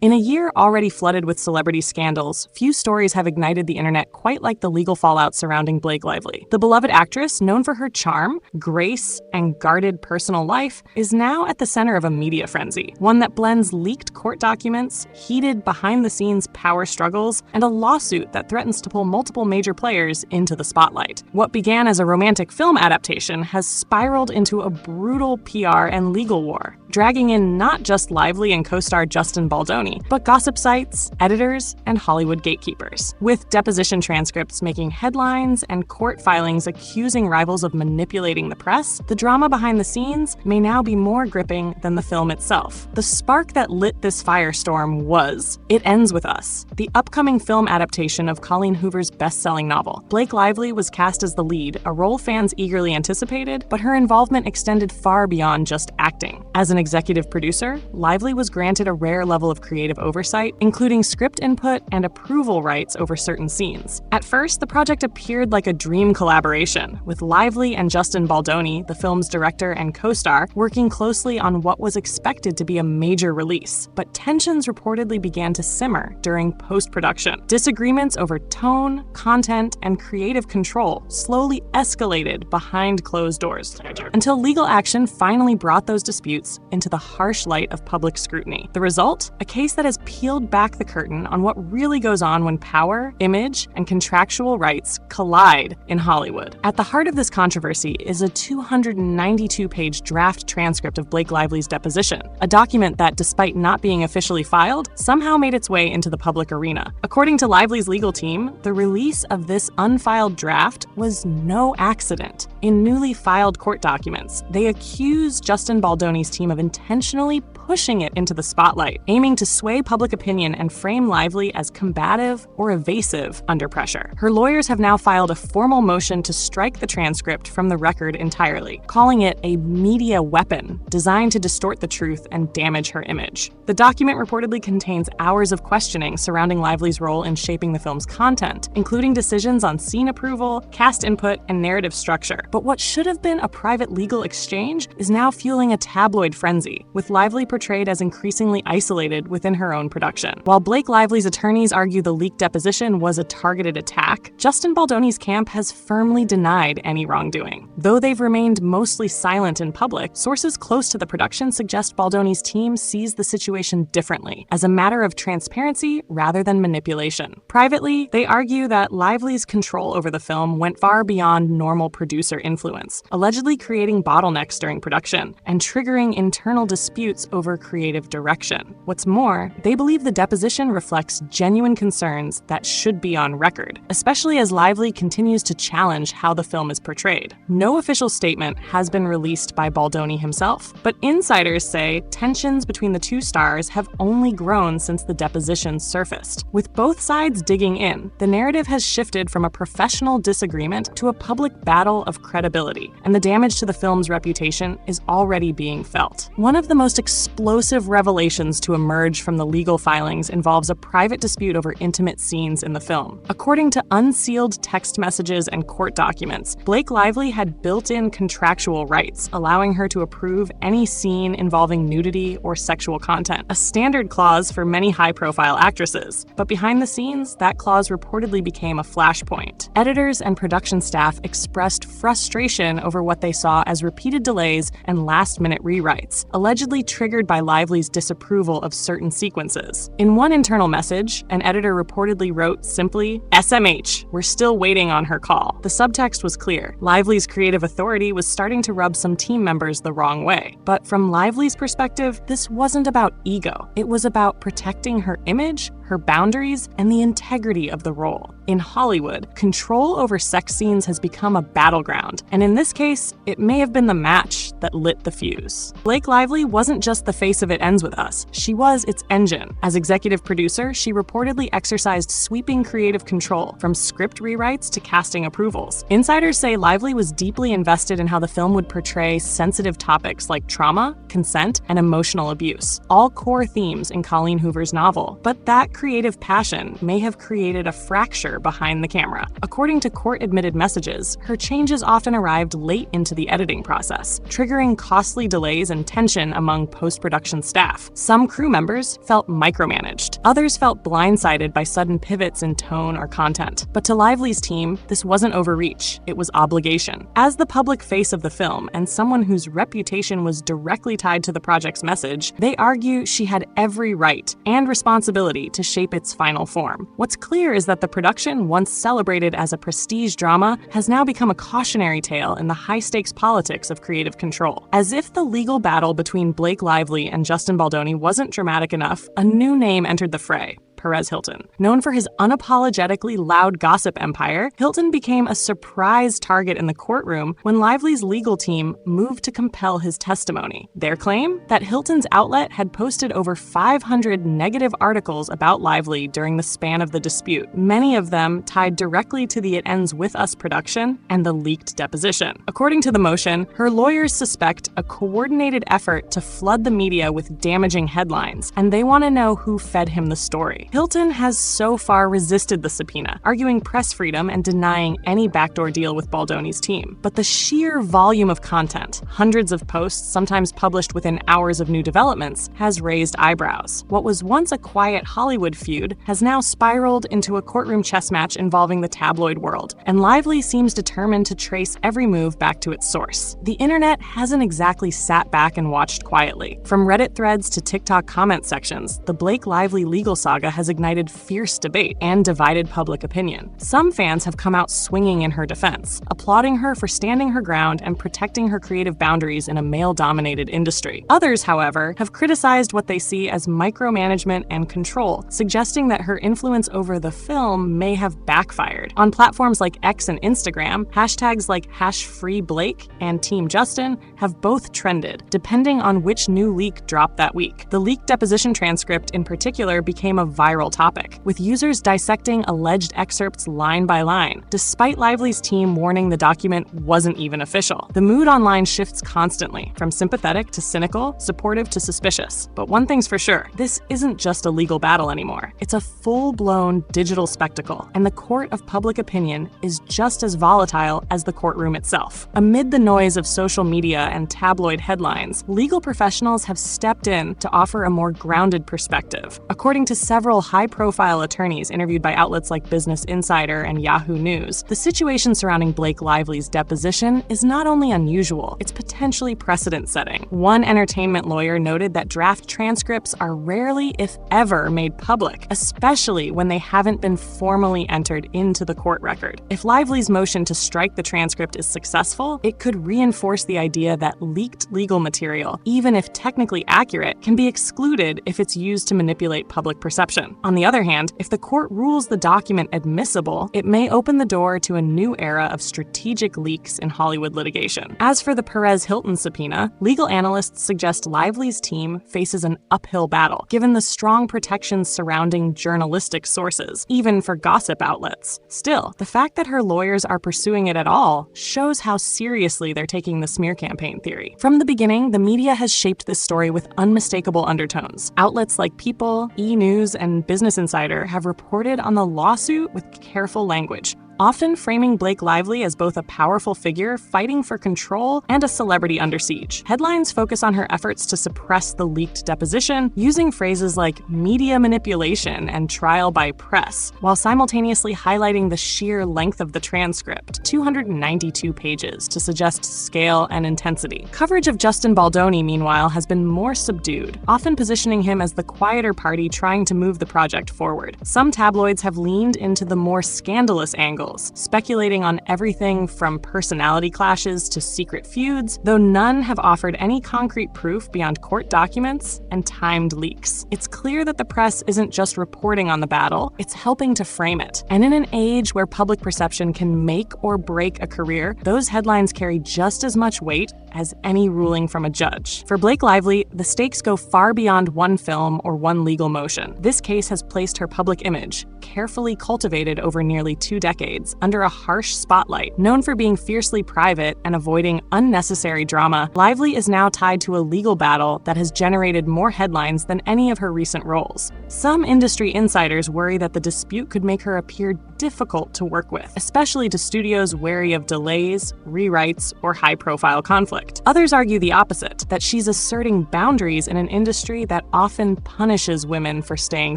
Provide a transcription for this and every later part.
In a year already flooded with celebrity scandals, few stories have ignited the internet quite like the legal fallout surrounding Blake Lively. The beloved actress, known for her charm, grace, and guarded personal life, is now at the center of a media frenzy, one that blends leaked court documents, heated behind-the-scenes power struggles, and a lawsuit that threatens to pull multiple major players into the spotlight. What began as a romantic film adaptation has spiraled into a brutal PR and legal war, dragging in not just Lively and co-star Justin Baldoni, but gossip sites, editors, and Hollywood gatekeepers. With deposition transcripts making headlines and court filings accusing rivals of manipulating the press, the drama behind the scenes may now be more gripping than the film itself. The spark that lit this firestorm was It Ends With Us, the upcoming film adaptation of Colleen Hoover's best-selling novel. Blake Lively was cast as the lead, a role fans eagerly anticipated, but her involvement extended far beyond just acting. As an executive producer, Lively was granted a rare level of creative oversight, including script input and approval rights over certain scenes. At first, the project appeared like a dream collaboration, with Lively and Justin Baldoni, the film's director and co-star, working closely on what was expected to be a major release. But tensions reportedly began to simmer during post-production. Disagreements over tone, content, and creative control slowly escalated behind closed doors, until legal action finally brought those disputes into the harsh light of public scrutiny. The result? A case that has peeled back the curtain on what really goes on when power, image, and contractual rights collide in Hollywood. At the heart of this controversy is a 292-page draft transcript of Blake Lively's deposition, a document that, despite not being officially filed, somehow made its way into the public arena. According to Lively's legal team, the release of this unfiled draft was no accident. In newly filed court documents, they accuse Justin Baldoni's team of intentionally pushing it into the spotlight, aiming to sway public opinion and frame Lively as combative or evasive under pressure. Her lawyers have now filed a formal motion to strike the transcript from the record entirely, calling it a media weapon designed to distort the truth and damage her image. The document reportedly contains hours of questioning surrounding Lively's role in shaping the film's content, including decisions on scene approval, cast input, and narrative structure. But what should have been a private legal exchange is now fueling a tabloid frenzy, with Lively portrayed as increasingly isolated within her own production. While Blake Lively's attorneys argue the leaked deposition was a targeted attack, Justin Baldoni's camp has firmly denied any wrongdoing. Though they've remained mostly silent in public, sources close to the production suggest Baldoni's team sees the situation differently, as a matter of transparency rather than manipulation. Privately, they argue that Lively's control over the film went far beyond normal producer influence, allegedly creating bottlenecks during production and triggering internal disputes over creative direction. What's more, they believe the deposition reflects genuine concerns that should be on record, especially as Lively continues to challenge how the film is portrayed. No official statement has been released by Baldoni himself, but insiders say tensions between the two stars have only grown since the deposition surfaced. With both sides digging in, the narrative has shifted from a professional disagreement to a public battle of credibility, and the damage to the film's reputation is already being felt. One of the most explosive revelations to emerge from the legal filings involves a private dispute over intimate scenes in the film. According to unsealed text messages and court documents, Blake Lively had built-in contractual rights, allowing her to approve any scene involving nudity or sexual content, a standard clause for many high-profile actresses. But behind the scenes, that clause reportedly became a flashpoint. Editors and production staff expressed frustration over what they saw as repeated delays and last-minute rewrites, allegedly triggered by Lively's disapproval of certain sequences. In one internal message, an editor reportedly wrote simply, "SMH, we're still waiting on her call." The subtext was clear. Lively's creative authority was starting to rub some team members the wrong way. But from Lively's perspective, this wasn't about ego. It was about protecting her image, her boundaries, and the integrity of the role. In Hollywood, control over sex scenes has become a battleground, and in this case, it may have been the match that lit the fuse. Blake Lively wasn't just the face of It Ends With Us, she was its engine. As executive producer, she reportedly exercised sweeping creative control, from script rewrites to casting approvals. Insiders say Lively was deeply invested in how the film would portray sensitive topics like trauma, consent, and emotional abuse, all core themes in Colleen Hoover's novel. But that creative passion may have created a fracture behind the camera. According to court-admitted messages, her changes often arrived late into the editing process, triggering costly delays and tension among post-production staff. Some crew members felt micromanaged. Others felt blindsided by sudden pivots in tone or content. But to Lively's team, this wasn't overreach, it was obligation. As the public face of the film and someone whose reputation was directly tied to the project's message, they argue she had every right and responsibility to shape its final form. What's clear is that the production, once celebrated as a prestige drama, has now become a cautionary tale in the high-stakes politics of creative control. As if the legal battle between Blake Lively and Justin Baldoni wasn't dramatic enough, a new name entered the fray: Perez Hilton. Known for his unapologetically loud gossip empire, Hilton became a surprise target in the courtroom when Lively's legal team moved to compel his testimony. Their claim? That Hilton's outlet had posted over 500 negative articles about Lively during the span of the dispute, many of them tied directly to the It Ends With Us production and the leaked deposition. According to the motion, her lawyers suspect a coordinated effort to flood the media with damaging headlines, and they want to know who fed him the story. Hilton has so far resisted the subpoena, arguing press freedom and denying any backdoor deal with Baldoni's team. But the sheer volume of content, hundreds of posts, sometimes published within hours of new developments, has raised eyebrows. What was once a quiet Hollywood feud has now spiraled into a courtroom chess match involving the tabloid world, and Lively seems determined to trace every move back to its source. The internet hasn't exactly sat back and watched quietly. From Reddit threads to TikTok comment sections, the Blake Lively legal saga has ignited fierce debate and divided public opinion. Some fans have come out swinging in her defense, applauding her for standing her ground and protecting her creative boundaries in a male-dominated industry. Others, however, have criticized what they see as micromanagement and control, suggesting that her influence over the film may have backfired. On platforms like X and Instagram, hashtags like #FreeBlake and Team Justin have both trended, depending on which new leak dropped that week. The leaked deposition transcript in particular became a viral topic, with users dissecting alleged excerpts line by line, despite Lively's team warning the document wasn't even official. The mood online shifts constantly, from sympathetic to cynical, supportive to suspicious. But one thing's for sure, this isn't just a legal battle anymore. It's a full-blown digital spectacle, and the court of public opinion is just as volatile as the courtroom itself. Amid the noise of social media and tabloid headlines, legal professionals have stepped in to offer a more grounded perspective. According to several high-profile attorneys interviewed by outlets like Business Insider and Yahoo News, the situation surrounding Blake Lively's deposition is not only unusual, it's potentially precedent-setting. One entertainment lawyer noted that draft transcripts are rarely, if ever, made public, especially when they haven't been formally entered into the court record. If Lively's motion to strike the transcript is successful, it could reinforce the idea that leaked legal material, even if technically accurate, can be excluded if it's used to manipulate public perception. On the other hand, if the court rules the document admissible, it may open the door to a new era of strategic leaks in Hollywood litigation. As for the Perez Hilton subpoena, legal analysts suggest Lively's team faces an uphill battle, given the strong protections surrounding journalistic sources, even for gossip outlets. Still, the fact that her lawyers are pursuing it at all shows how seriously they're taking the smear campaign theory. From the beginning, the media has shaped this story with unmistakable undertones. Outlets like People, E! News, and Business Insider have reported on the lawsuit with careful language, often framing Blake Lively as both a powerful figure fighting for control and a celebrity under siege. Headlines focus on her efforts to suppress the leaked deposition, using phrases like media manipulation and trial by press, while simultaneously highlighting the sheer length of the transcript, 292 pages, to suggest scale and intensity. Coverage of Justin Baldoni, meanwhile, has been more subdued, often positioning him as the quieter party trying to move the project forward. Some tabloids have leaned into the more scandalous angles, speculating on everything from personality clashes to secret feuds, though none have offered any concrete proof beyond court documents and timed leaks. It's clear that the press isn't just reporting on the battle, it's helping to frame it. And in an age where public perception can make or break a career, those headlines carry just as much weight as any ruling from a judge. For Blake Lively, the stakes go far beyond one film or one legal motion. This case has placed her public image, carefully cultivated over nearly 2 decades, decades under a harsh spotlight. Known for being fiercely private and avoiding unnecessary drama, Lively is now tied to a legal battle that has generated more headlines than any of her recent roles. Some industry insiders worry that the dispute could make her appear difficult to work with, especially to studios wary of delays, rewrites, or high-profile conflict. Others argue the opposite, that she's asserting boundaries in an industry that often punishes women for staying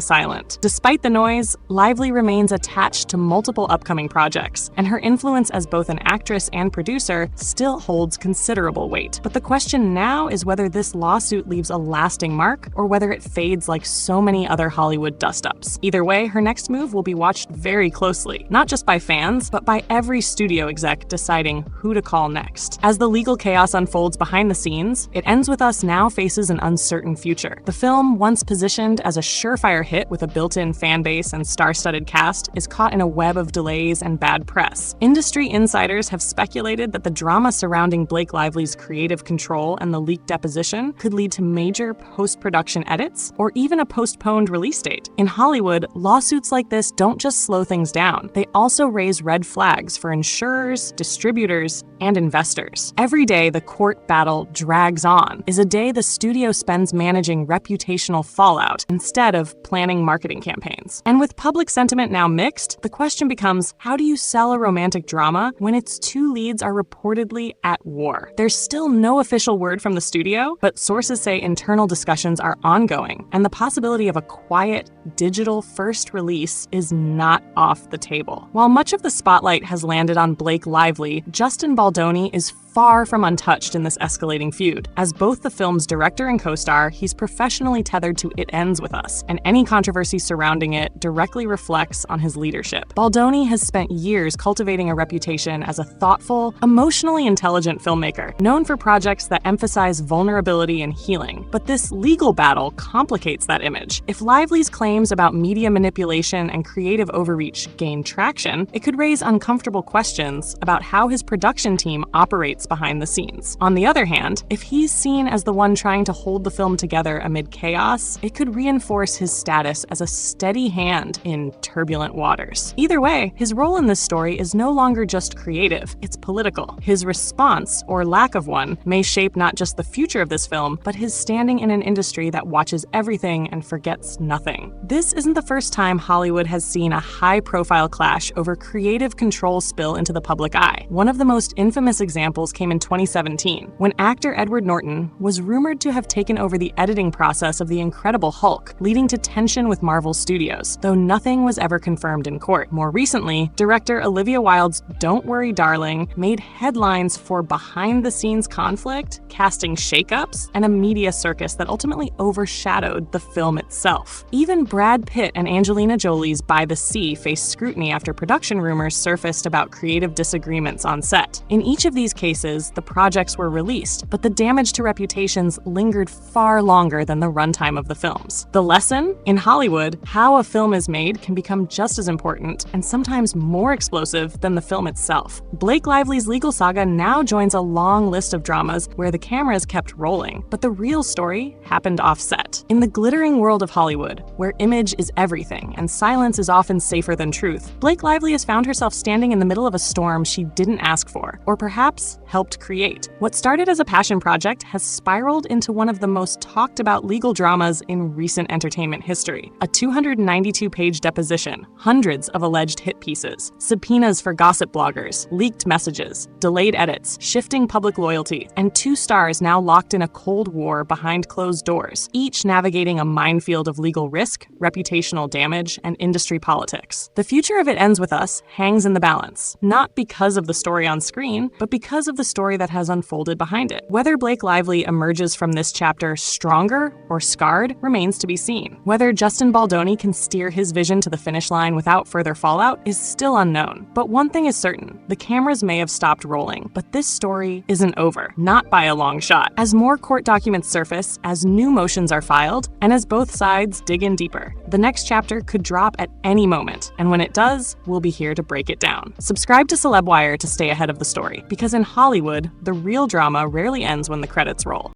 silent. Despite the noise, Lively remains attached to multiple upcoming projects, and her influence as both an actress and producer still holds considerable weight. But the question now is whether this lawsuit leaves a lasting mark or whether it fades like so many other Hollywood dust-ups. Either way, her next move will be watched very closely, not just by fans, but by every studio exec deciding who to call next. As the legal chaos unfolds behind the scenes, It Ends With Us now faces an uncertain future. The film, once positioned as a surefire hit with a built-in fan base and star-studded cast, is caught in a web of delays and bad press. Industry insiders have speculated that the drama surrounding Blake Lively's creative control and the leaked deposition could lead to major post-production edits or even a postponed release date. In Hollywood, lawsuits like this don't just slow things down, they also raise red flags for insurers, distributors, and investors. Every day the court battle drags on is a day the studio spends managing reputational fallout instead of planning marketing campaigns. And with public sentiment now mixed, the question becomes, how do you sell a romantic drama when its two leads are reportedly at war? There's still no official word from the studio, but sources say internal discussions are ongoing, and the possibility of a quiet, digital-first release is not off the table. While much of the spotlight has landed on Blake Lively, Justin Baldoni is far from untouched in this escalating feud. As both the film's director and co-star, he's professionally tethered to It Ends With Us, and any controversy surrounding it directly reflects on his leadership. Baldoni has spent years cultivating a reputation as a thoughtful, emotionally intelligent filmmaker, known for projects that emphasize vulnerability and healing. But this legal battle complicates that image. If Lively's claims about media manipulation and creative overreach gain traction, it could raise uncomfortable questions about how his production team operates behind the scenes. On the other hand, if he's seen as the one trying to hold the film together amid chaos, it could reinforce his status as a steady hand in turbulent waters. Either way, his role in this story is no longer just creative, it's political. His response, or lack of one, may shape not just the future of this film, but his standing in an industry that watches everything and forgets nothing. This isn't the first time Hollywood has seen a high-profile clash over creative control spill into the public eye. One of the most infamous examples came in 2017, when actor Edward Norton was rumored to have taken over the editing process of The Incredible Hulk, leading to tension with Marvel Studios, though nothing was ever confirmed in court. More recently, director Olivia Wilde's Don't Worry Darling made headlines for behind-the-scenes conflict, casting shakeups, and a media circus that ultimately overshadowed the film itself. Even Brad Pitt and Angelina Jolie's By the Sea faced scrutiny after production rumors surfaced about creative disagreements on set. In each of these cases, the projects were released, but the damage to reputations lingered far longer than the runtime of the films. The lesson? In Hollywood, how a film is made can become just as important and sometimes more explosive than the film itself. Blake Lively's legal saga now joins a long list of dramas where the cameras kept rolling, but the real story happened off-set. In the glittering world of Hollywood, where image is everything and silence is often safer than truth, Blake Lively has found herself standing in the middle of a storm she didn't ask for, or perhaps helped create. What started as a passion project has spiraled into one of the most talked about legal dramas in recent entertainment history. A 292-page deposition, hundreds of alleged hit pieces, subpoenas for gossip bloggers, leaked messages, delayed edits, shifting public loyalty, and two stars now locked in a cold war behind closed doors, each navigating a minefield of legal risk, reputational damage, and industry politics. The future of It Ends With Us hangs in the balance, not because of the story on screen, but because of the story that has unfolded behind it. Whether Blake Lively emerges from this chapter stronger or scarred remains to be seen. Whether Justin Baldoni can steer his vision to the finish line without further fallout is still unknown. But one thing is certain, the cameras may have stopped rolling, but this story isn't over, not by a long shot. As more court documents surface, as new motions are filed, and as both sides dig in deeper, the next chapter could drop at any moment, and when it does, we'll be here to break it down. Subscribe to Celeb Wire to stay ahead of the story, because in Hollywood, the real drama rarely ends when the credits roll.